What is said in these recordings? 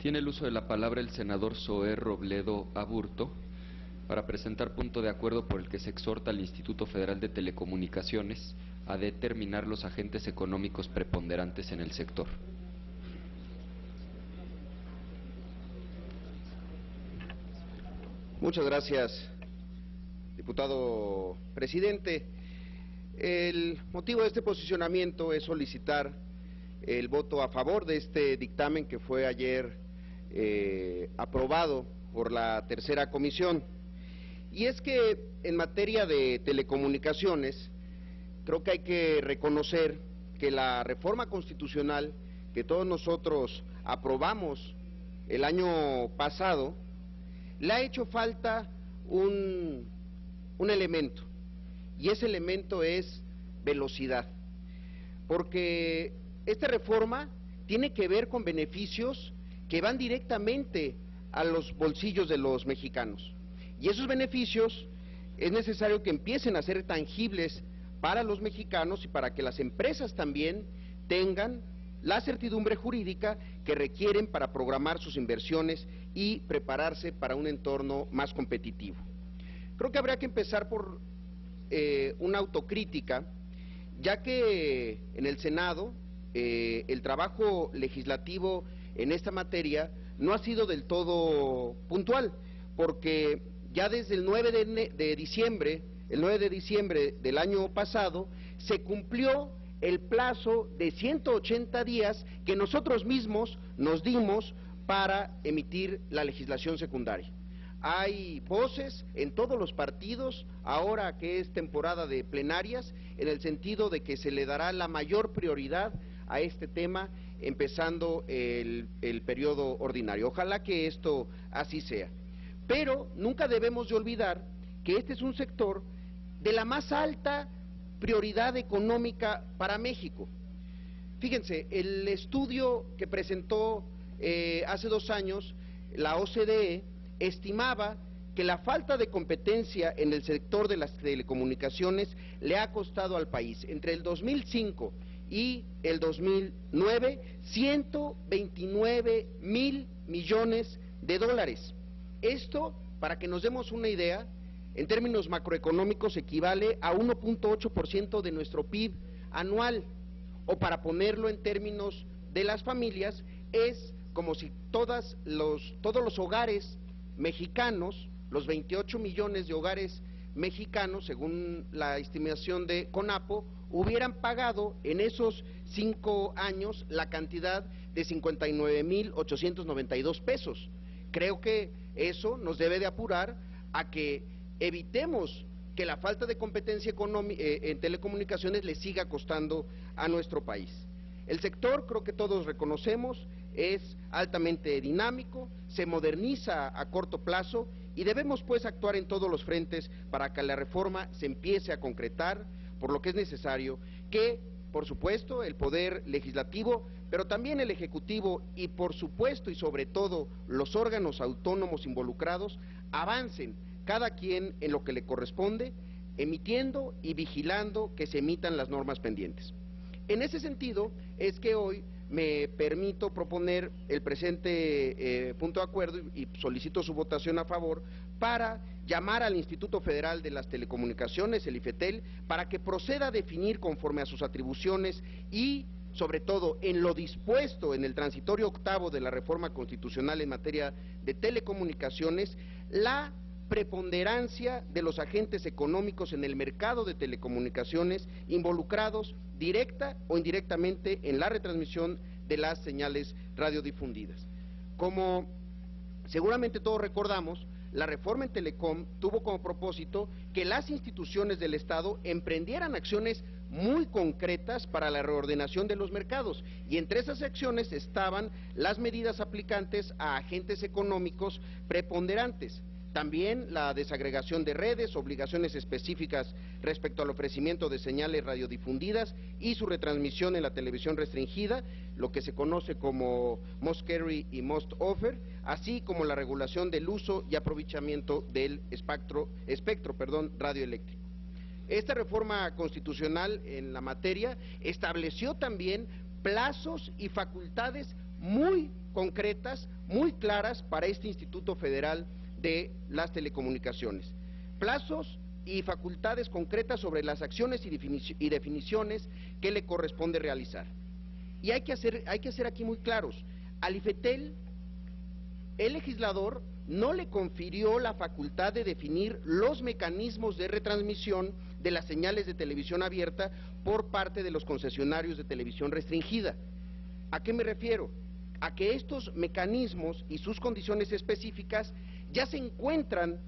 Tiene el uso de la palabra el senador Zoé Robledo Aburto para presentar punto de acuerdo por el que se exhorta al Instituto Federal de Telecomunicaciones a determinar los agentes económicos preponderantes en el sector. Muchas gracias, diputado presidente. El motivo de este posicionamiento es solicitar el voto a favor de este dictamen que fue ayer aprobado por la tercera comisión. Y es que en materia de telecomunicaciones, creo que hay que reconocer que la reforma constitucional que todos nosotros aprobamos el año pasado, le ha hecho falta un elemento, y ese elemento es velocidad, porque esta reforma tiene que ver con beneficios que van directamente a los bolsillos de los mexicanos, y esos beneficios es necesario que empiecen a ser tangibles para los mexicanos y para que las empresas también tengan la certidumbre jurídica que requieren para programar sus inversiones y prepararse para un entorno más competitivo. Creo que habría que empezar por una autocrítica, ya que en el Senado el trabajo legislativo en esta materia no ha sido del todo puntual, porque ya desde el 9 de diciembre del año pasado, se cumplió el plazo de 180 días que nosotros mismos nos dimos para emitir la legislación secundaria. Hay voces en todos los partidos, ahora que es temporada de plenarias, en el sentido de que se le dará la mayor prioridad a este tema, empezando el periodo ordinario. Ojalá que esto así sea. Pero nunca debemos de olvidar que este es un sector de la más alta prioridad económica para México. Fíjense, el estudio que presentó hace 2 años la OCDE estimaba que la falta de competencia en el sector de las telecomunicaciones le ha costado al país, entre el 2005 y el 2009, 129 mil millones de dólares. Esto, para que nos demos una idea, en términos macroeconómicos equivale a 1.8% de nuestro PIB anual, o para ponerlo en términos de las familias, es como si todos los hogares mexicanos, los 28 millones de hogares mexicanos, según la estimación de CONAPO, hubieran pagado en esos 5 años la cantidad de 59,892 pesos. Creo que eso nos debe de apurar a que evitemos que la falta de competencia económica en telecomunicaciones le siga costando a nuestro país. El sector, creo que todos reconocemos, es altamente dinámico, se moderniza a corto plazo y debemos pues actuar en todos los frentes para que la reforma se empiece a concretar, por lo que es necesario que, por supuesto, el Poder Legislativo, pero también el Ejecutivo y por supuesto y sobre todo los órganos autónomos involucrados avancen cada quien en lo que le corresponde, emitiendo y vigilando que se emitan las normas pendientes. En ese sentido es que hoy me permito proponer el presente punto de acuerdo y solicito su votación a favor para llamar al Instituto Federal de las Telecomunicaciones, el IFETEL, para que proceda a definir conforme a sus atribuciones y sobre todo en lo dispuesto en el transitorio octavo de la reforma constitucional en materia de telecomunicaciones, la preponderancia de los agentes económicos en el mercado de telecomunicaciones involucrados directa o indirectamente en la retransmisión de las señales radiodifundidas. Como seguramente todos recordamos, la reforma en Telecom tuvo como propósito que las instituciones del Estado emprendieran acciones muy concretas para la reordenación de los mercados, y entre esas acciones estaban las medidas aplicantes a agentes económicos preponderantes. También la desagregación de redes, obligaciones específicas respecto al ofrecimiento de señales radiodifundidas y su retransmisión en la televisión restringida, lo que se conoce como Must Carry y Must Offer, así como la regulación del uso y aprovechamiento del espectro radioeléctrico. Esta reforma constitucional en la materia estableció también plazos y facultades muy concretas, muy claras para este Instituto Federal de las Telecomunicaciones. Plazos y facultades concretas sobre las acciones y definiciones que le corresponde realizar. Y hay que ser aquí muy claros. Al IFETEL, el legislador no le confirió la facultad de definir los mecanismos de retransmisión de las señales de televisión abierta por parte de los concesionarios de televisión restringida. ¿A qué me refiero? A que estos mecanismos y sus condiciones específicas ya se encuentran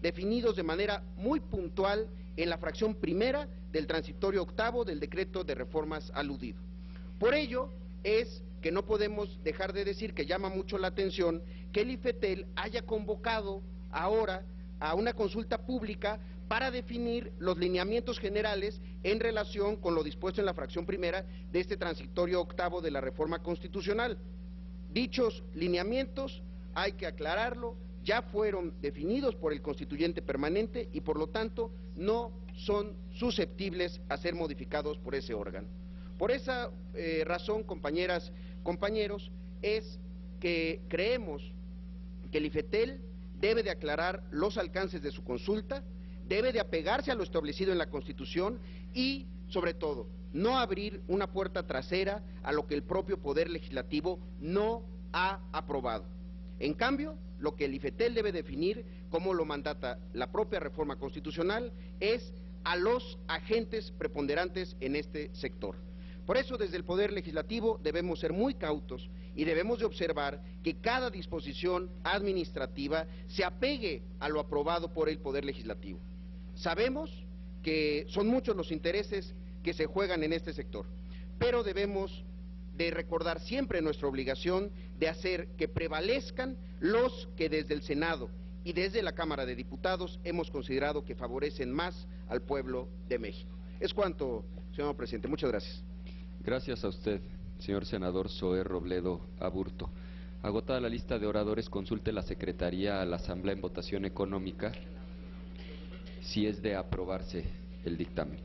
definidos de manera muy puntual en la fracción primera del transitorio octavo del decreto de reformas aludido. Por ello es que no podemos dejar de decir que llama mucho la atención que el IFETEL haya convocado ahora a una consulta pública para definir los lineamientos generales en relación con lo dispuesto en la fracción primera de este transitorio octavo de la reforma constitucional. Dichos lineamientos, hay que aclararlo, ya fueron definidos por el constituyente permanente y por lo tanto no son susceptibles a ser modificados por ese órgano. Por esa razón, compañeras, compañeros, es que creemos que el IFETEL debe de aclarar los alcances de su consulta, debe de apegarse a lo establecido en la Constitución y, sobre todo, no abrir una puerta trasera a lo que el propio Poder Legislativo no ha aprobado. En cambio, lo que el IFETEL debe definir, como lo mandata la propia reforma constitucional, es a los agentes preponderantes en este sector. Por eso, desde el Poder Legislativo debemos ser muy cautos y debemos de observar que cada disposición administrativa se apegue a lo aprobado por el Poder Legislativo. Sabemos que son muchos los intereses que se juegan en este sector, pero debemos de recordar siempre nuestra obligación de hacer que prevalezcan los que desde el Senado y desde la Cámara de Diputados hemos considerado que favorecen más al pueblo de México. Es cuanto, señor presidente. Muchas gracias. Gracias a usted, señor senador Zoé Robledo Aburto. Agotada la lista de oradores, consulte la Secretaría a la Asamblea en votación económica si es de aprobarse el dictamen.